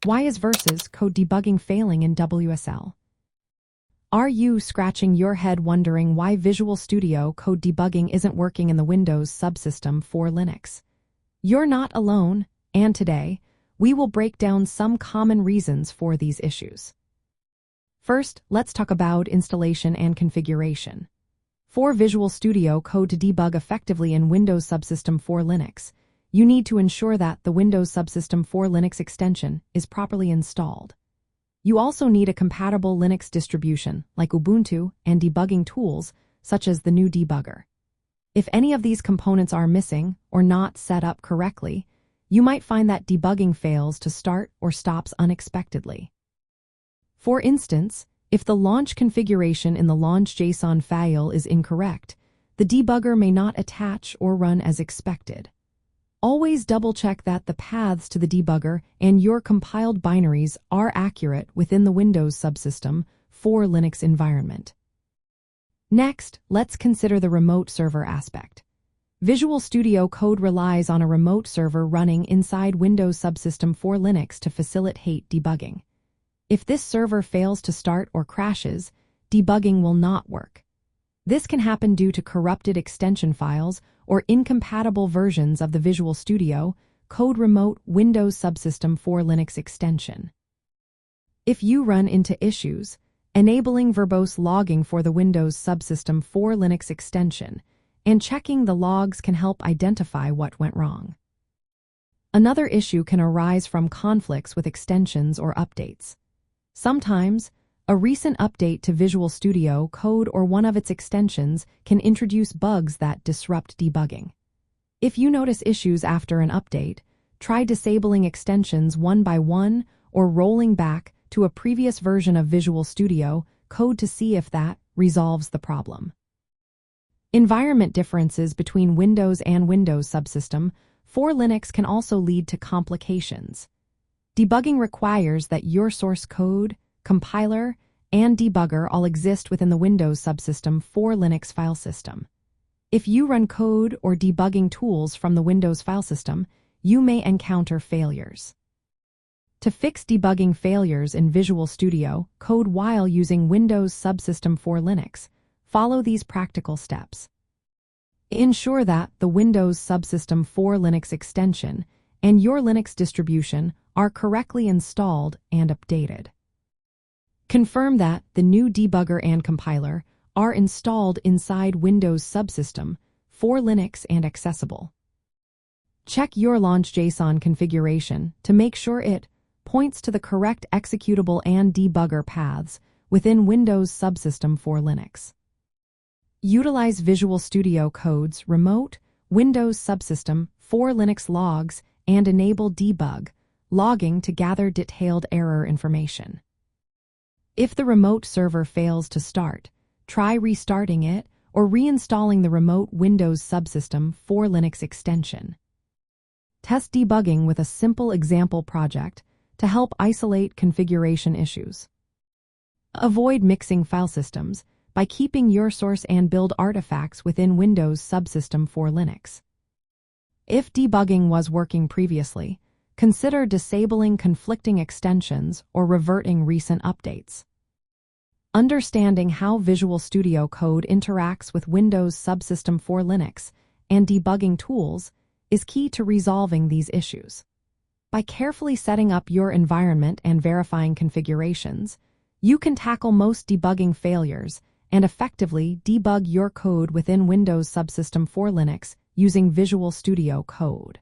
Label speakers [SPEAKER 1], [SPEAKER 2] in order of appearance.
[SPEAKER 1] Why is versus code debugging failing in WSL? Are you scratching your head wondering why Visual Studio Code debugging isn't working in the Windows Subsystem for Linux? You're not alone, and today, we will break down some common reasons for these issues. First, let's talk about installation and configuration. For Visual Studio Code to debug effectively in Windows Subsystem for Linux, you need to ensure that the Windows Subsystem for Linux extension is properly installed. You also need a compatible Linux distribution like Ubuntu and debugging tools such as the GNU Debugger. If any of these components are missing or not set up correctly, you might find that debugging fails to start or stops unexpectedly. For instance, if the launch configuration in the launch.json file is incorrect, the debugger may not attach or run as expected. Always double-check that the paths to the debugger and your compiled binaries are accurate within the Windows Subsystem for Linux environment. Next, let's consider the remote server aspect. Visual Studio Code relies on a remote server running inside Windows Subsystem for Linux to facilitate debugging. If this server fails to start or crashes, debugging will not work. This can happen due to corrupted extension files or incompatible versions of the Visual Studio Code Remote Windows Subsystem for Linux extension. If you run into issues, enabling verbose logging for the Windows Subsystem for Linux extension and checking the logs can help identify what went wrong. Another issue can arise from conflicts with extensions or updates. Sometimes, a recent update to Visual Studio Code or one of its extensions can introduce bugs that disrupt debugging. If you notice issues after an update, try disabling extensions one by one or rolling back to a previous version of Visual Studio Code to see if that resolves the problem. Environment differences between Windows and Windows Subsystem for Linux can also lead to complications. Debugging requires that your source code, compiler, and debugger all exist within the Windows Subsystem for Linux file system. If you run code or debugging tools from the Windows file system, you may encounter failures. To fix debugging failures in Visual Studio Code while using Windows Subsystem for Linux, follow these practical steps. Ensure that the Windows Subsystem for Linux extension and your Linux distribution are correctly installed and updated. Confirm that the GNU Debugger and compiler are installed inside Windows Subsystem for Linux and accessible. Check your launch.json configuration to make sure it points to the correct executable and debugger paths within Windows Subsystem for Linux. Utilize Visual Studio Code's remote Windows Subsystem for Linux logs and enable debug logging to gather detailed error information. If the remote server fails to start, try restarting it or reinstalling the remote Windows Subsystem for Linux extension. Test debugging with a simple example project to help isolate configuration issues. Avoid mixing file systems by keeping your source and build artifacts within Windows Subsystem for Linux. If debugging was working previously, consider disabling conflicting extensions or reverting recent updates. Understanding how Visual Studio Code interacts with Windows Subsystem for Linux and debugging tools is key to resolving these issues. By carefully setting up your environment and verifying configurations, you can tackle most debugging failures and effectively debug your code within Windows Subsystem for Linux using Visual Studio Code.